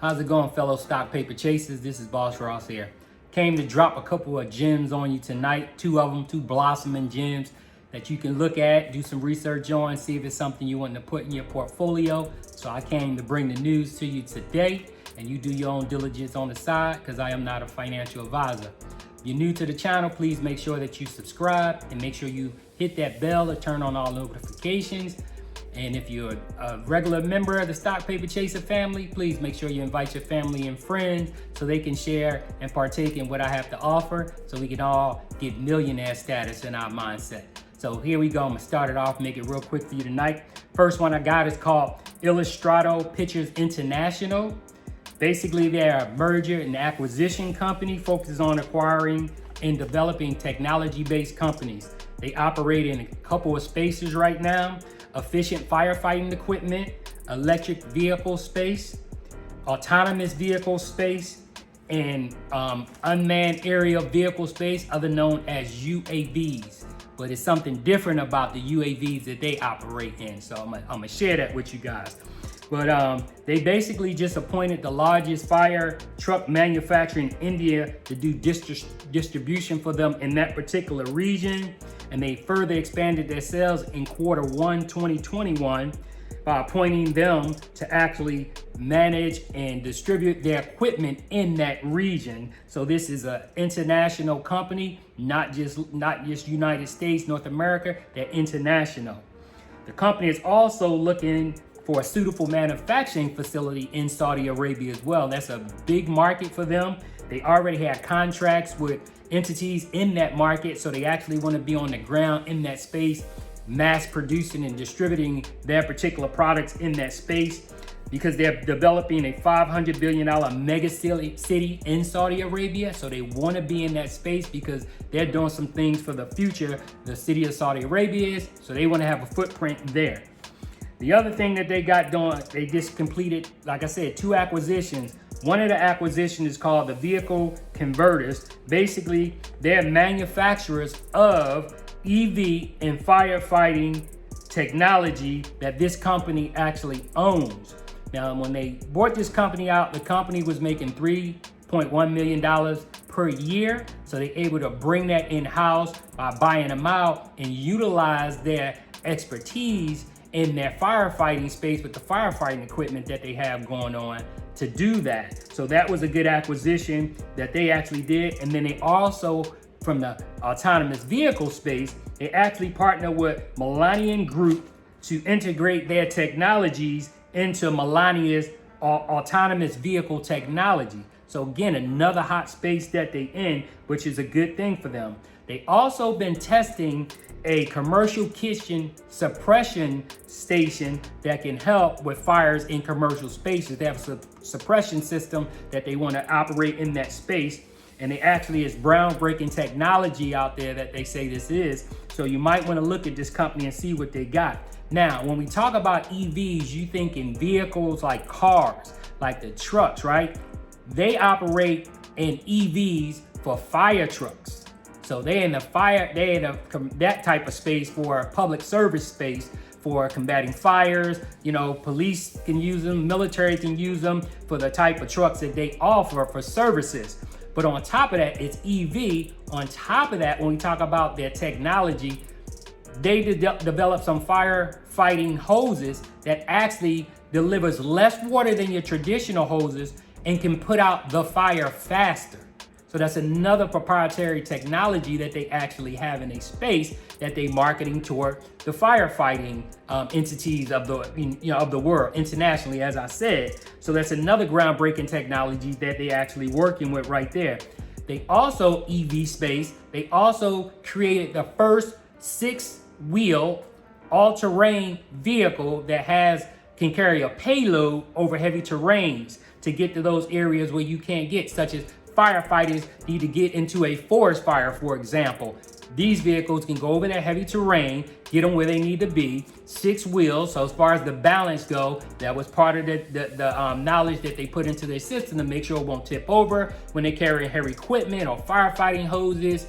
How's it going, fellow stock paper chasers? This is Boss Ross here. Came to drop a couple of gems on you tonight. Two of them, two blossoming gems that you can look at, do some research on, see if it's something you want to put in your portfolio. So I came to bring the news to you today, and you do your own diligence on the side because I am not a financial advisor. If you're new to the channel, please make sure that you subscribe and make sure you hit that bell to turn on all notifications. And if you're a regular member of the Stock Paper Chaser family, please make sure you invite your family and friends so they can share and partake in what I have to offer so we can all get millionaire status in our mindset. So here we go. I'm gonna start it off, make it real quick for you tonight. First one I got is called Illustrato Pictures International. Basically, they're a merger and acquisition company focuses on acquiring and developing technology-based companies. They operate in a couple of spaces right now: efficient firefighting equipment, electric vehicle space, autonomous vehicle space, and unmanned aerial vehicle space, other known as UAVs. But it's something different about the UAVs that they operate in. So I'm gonna share that with you guys. But they basically just appointed the largest fire truck manufacturer in India to do distribution for them in that particular region. And they further expanded their sales in Q1 2021 by appointing them to actually manage and distribute their equipment in that region. So this is an international company, not just United States, North America, they're international. The company is also looking for a suitable manufacturing facility in Saudi Arabia as well. That's a big market for them. They already had contracts with entities in that market, so they actually want to be on the ground in that space, mass producing and distributing their particular products in that space, because they're developing a $500 billion mega city in Saudi Arabia. So they want to be in that space because they're doing some things for the future the city of Saudi Arabia is, so they want to have a footprint there. The other thing that they got done, they just completed, like I said, 2 acquisitions. One of the acquisitions is called the Vehicle Converters. Basically, they're manufacturers of EV and firefighting technology that this company actually owns. Now, when they bought this company out, the company was making $3.1 million per year. So they're able to bring that in-house by buying them out and utilize their expertise in their firefighting space with the firefighting equipment that they have going on to do that. So that was a good acquisition that they actually did. And then they also, from the autonomous vehicle space, they actually partnered with Millennium Group to integrate their technologies into Millennium's autonomous vehicle technology. So again, another hot space that they in, which is a good thing for them. They also been testing a commercial kitchen suppression station that can help with fires in commercial spaces. They have a suppression system that they want to operate in that space. And it actually is groundbreaking technology out there that they say this is. So you might want to look at this company and see what they got. Now, when we talk about EVs, you think in vehicles like cars, like the trucks, right? They operate in EVs for fire trucks. So they're in that type of space for a public service space for combating fires. You know, police can use them, military can use them for the type of trucks that they offer for services. But on top of that, it's EV. On top of that, when we talk about their technology, they develop some firefighting hoses that actually delivers less water than your traditional hoses and can put out the fire faster. So that's another proprietary technology that they actually have in a space that they marketing toward the firefighting entities of the world internationally, as I said. So that's another groundbreaking technology that they actually working with right there. They also, EV space, they also created the first 6-wheel all-terrain vehicle that can carry a payload over heavy terrains to get to those areas where you can't get, such as firefighters need to get into a forest fire, for example. These vehicles can go over that heavy terrain, get them where they need to be. 6 wheels, so as far as the balance go, that was part of the knowledge that they put into their system to make sure it won't tip over when they carry heavy equipment or firefighting hoses.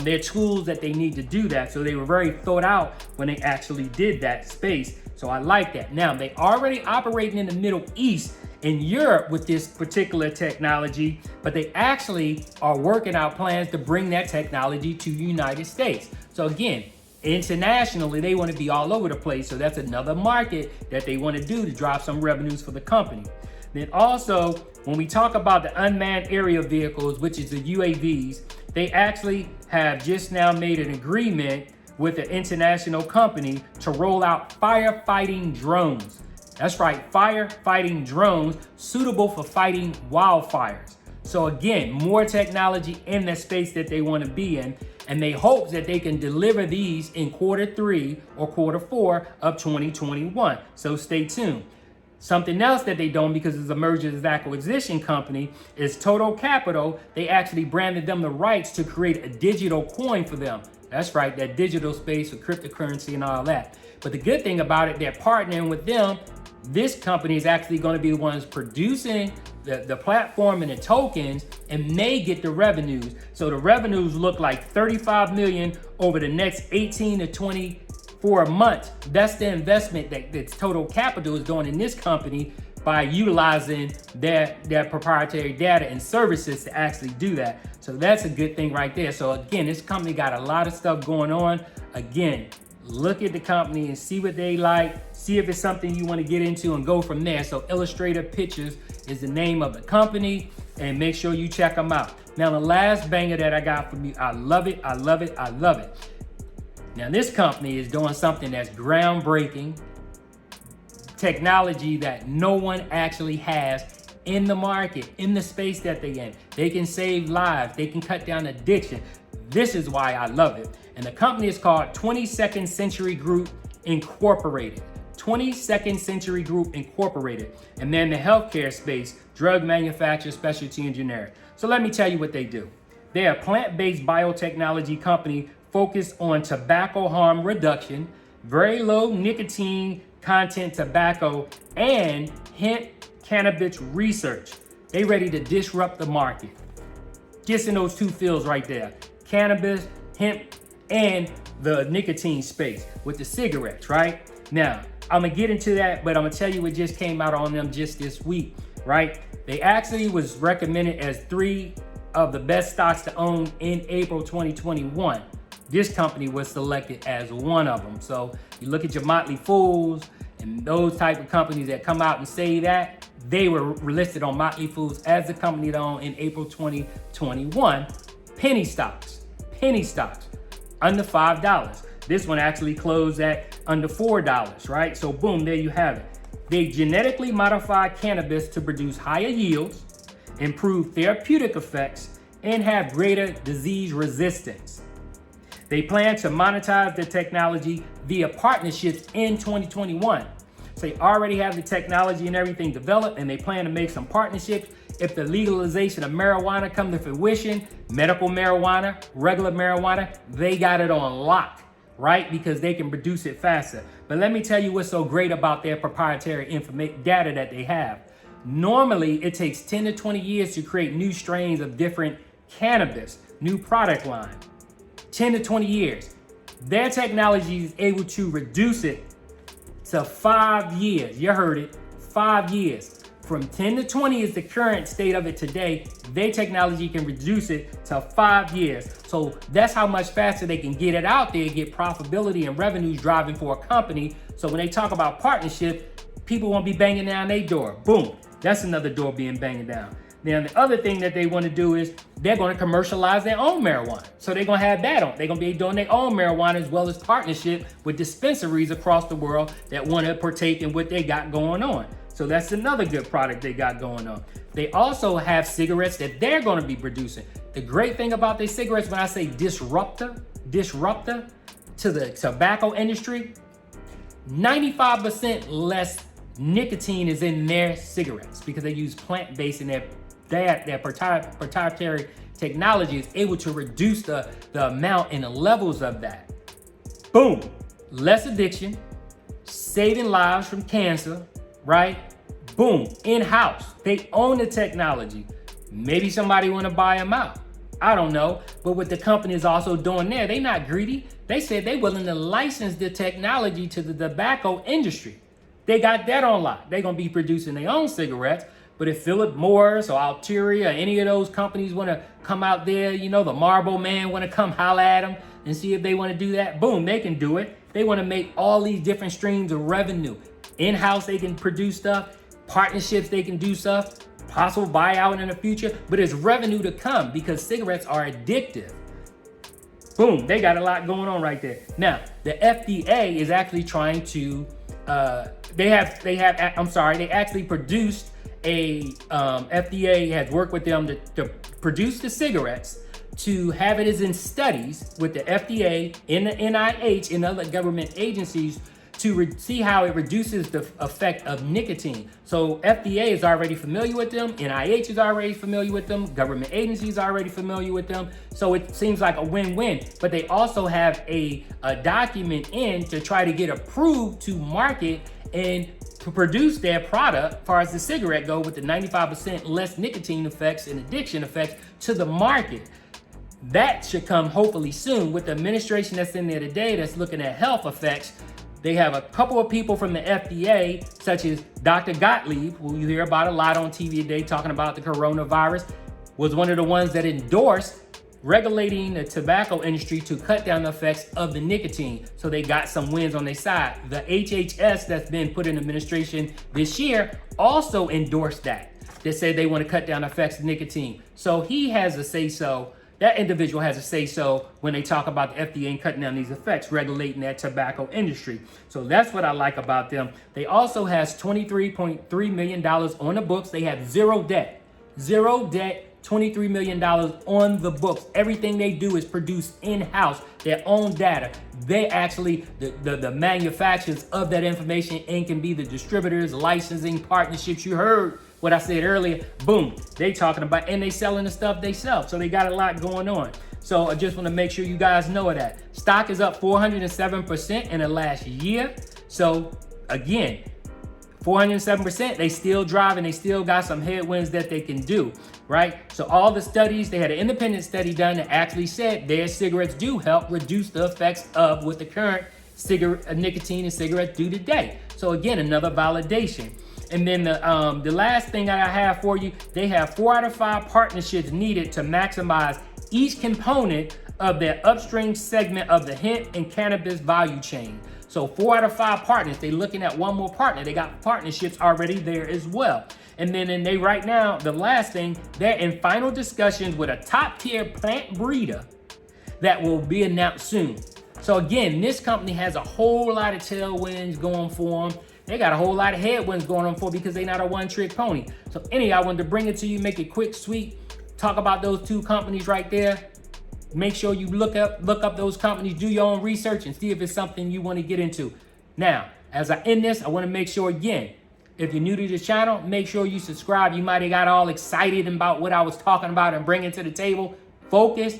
Their tools that they need to do that. So they were very thought out when they actually did that space. So I like that. Now, they already operating in the Middle East in Europe with this particular technology, but they actually are working out plans to bring that technology to the United States. So again, internationally, they want to be all over the place. So that's another market that they want to do to drive some revenues for the company. Then also, when we talk about the unmanned aerial vehicles, which is the UAVs, they actually have just now made an agreement with an international company to roll out firefighting drones. That's right, firefighting drones suitable for fighting wildfires. So again, more technology in the space that they want to be in, and they hope that they can deliver these in Q3 or Q4 of 2021. So stay tuned. Something else that they don't, because it's a mergers and acquisition company, is Total Capital. They actually branded them the rights to create a digital coin for them. That's right, that digital space for cryptocurrency and all that. But the good thing about it, they're partnering with them. This company is actually going to be the ones producing the platform and the tokens, and they get the revenues. So the revenues look like 35 million over the next 18 to 24 months. That's the investment that Total Capital is doing in this company by utilizing their proprietary data and services to actually do that. So that's a good thing right there. So again, this company got a lot of stuff going on. Again, look at the company and see what they like, see if it's something you want to get into and go from there. So Illustrator Pictures is the name of the company, and make sure you check them out. Now, the last banger that I got from you, I love it, I love it, I love it. Now, this company is doing something that's groundbreaking, technology that no one actually has in the market, in the space that they're in. They can save lives, they can cut down addiction. This is why I love it. And the company is called 22nd Century Group Incorporated. 22nd Century Group Incorporated. And they're in the healthcare space, drug manufacture, specialty engineering. So let me tell you what they do. They're a plant-based biotechnology company focused on tobacco harm reduction, very low nicotine content tobacco, and hemp cannabis research. They ready to disrupt the market. Just in those two fields right there. Cannabis, hemp, and the nicotine space with the cigarettes, right? Now, I'm gonna get into that, but I'm gonna tell you what just came out on them just this week, right? They actually was recommended as 3 of the best stocks to own in April 2021. This company was selected as one of them. So you look at your Motley Fools and those type of companies that come out and say that, they were listed on Motley Fools as the company to own in April 2021. Penny stocks, under $5. This one actually closed at under $4, right? So boom, there you have it. They genetically modify cannabis to produce higher yields, improve therapeutic effects, and have greater disease resistance. They plan to monetize the technology via partnerships in 2021. So they already have the technology and everything developed, and they plan to make some partnerships. If the legalization of marijuana come to fruition, medical marijuana, regular marijuana, they got it on lock, right? Because they can produce it faster. But let me tell you what's so great about their proprietary data that they have. Normally, it takes 10 to 20 years to create new strains of different cannabis, new product line. 10 to 20 years. Their technology is able to reduce it to 5 years. You heard it, 5 years. From 10 to 20 is the current state of it today. Their technology can reduce it to 5 years. So that's how much faster they can get it out there, get profitability and revenues driving for a company. So when they talk about partnership, people won't be banging down their door. Boom, that's another door being banged down. Now, the other thing that they want to do is they're going to commercialize their own marijuana. So they're going to have that on. They're going to be doing their own marijuana as well as partnership with dispensaries across the world that want to partake in what they got going on. So that's another good product they got going on. They also have cigarettes that they're going to be producing. The great thing about their cigarettes, when I say disruptor to the tobacco industry, 95% less nicotine is in their cigarettes because they use plant-based in their proprietary technology is able to reduce the amount and the levels of that. Boom, less addiction, saving lives from cancer, right? Boom, in-house. They own the technology. Maybe somebody want to buy them out. I don't know. But what the company is also doing there, they not greedy. They said they willing to license the technology to the tobacco industry. They got that on lock. They're going to be producing their own cigarettes. But if Philip Morris or Altria or any of those companies want to come out there, you know, the Marlboro Man want to come holler at them and see if they want to do that, boom, they can do it. They want to make all these different streams of revenue. In-house, they can produce stuff. Partnerships, they can do stuff. Possible buyout in the future. But it's revenue to come because cigarettes are addictive. Boom, they got a lot going on right there. Now, the FDA is actually trying to, they actually produced FDA has worked with them to produce the cigarettes, to have it as in studies with the FDA and the NIH and other government agencies to see how it reduces the effect of nicotine. So FDA is already familiar with them, NIH is already familiar with them, government agencies are already familiar with them. So it seems like a win-win, but they also have a document in to try to get approved to market and to produce their product, as far as the cigarette go, with the 95% less nicotine effects and addiction effects to the market. That should come hopefully soon. With the administration that's in there today that's looking at health effects, they have a couple of people from the FDA, such as Dr. Gottlieb, who you hear about a lot on TV today, talking about the coronavirus, was one of the ones that endorsed regulating the tobacco industry to cut down the effects of the nicotine. So they got some wins on their side. The HHS that's been put in administration this year also endorsed that. They said they want to cut down the effects of nicotine. So he has a say-so. That individual has a say-so when they talk about the FDA and cutting down these effects, regulating that tobacco industry. So that's what I like about them. They also has $23.3 million on the books. They have zero debt, $23 million on the books. Everything they do is produce in-house, their own data. They actually, the manufacturers of that information and can be the distributors, licensing, partnerships. You heard what I said earlier. Boom, they talking about, and they selling the stuff they sell. So they got a lot going on. So I just want to make sure you guys know that. Stock is up 407% in the last year. So again, 407%, they still driving, they still got some headwinds that they can do, right? So all the studies, they had an independent study done that actually said their cigarettes do help reduce the effects of what the current nicotine and cigarettes do today. So again, another validation. And then the last thing that I have for you, they have 4 out of 5 partnerships needed to maximize each component of their upstream segment of the hemp and cannabis value chain. So 4 out of 5 partners, they looking at one more partner. They got partnerships already there as well. And then they right now, the last thing, they're in final discussions with a top tier plant breeder that will be announced soon. So again, this company has a whole lot of tailwinds going for them. They got a whole lot of headwinds going on for because they're not a one-trick pony. So anyhow, I wanted to bring it to you, make it quick, sweet, talk about those 2 companies right there. Make sure you look up those companies, do your own research, and see if it's something you want to get into. Now, as I end this, I want to make sure again, if you're new to the channel, make sure you subscribe. You might have got all excited about what I was talking about and bringing to the table. Focus.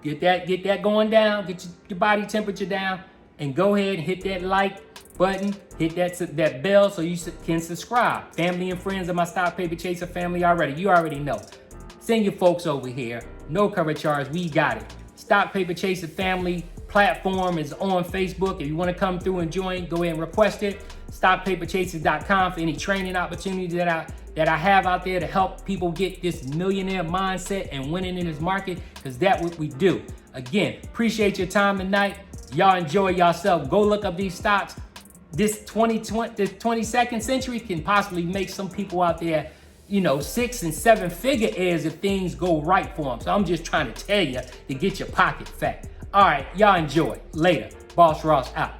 Get that going down. Get your body temperature down, and go ahead and hit that like button, hit that bell so you can subscribe. Family and friends of my Stock Paper Chaser family already. You already know. Send your folks over here. No cover charge. We got it. Stock Paper Chaser family platform is on Facebook. If you want to come through and join, go ahead and request it. StockPaperChasers.com for any training opportunities that I have out there to help people get this millionaire mindset and winning in this market, because that's what we do. Again, appreciate your time tonight. Y'all enjoy yourself. Go look up these stocks. This 22nd century can possibly make some people out there, 6 and 7 figure heirs if things go right for them. So I'm just trying to tell you to get your pocket fat. All right, y'all enjoy. Later. Boss Ross out.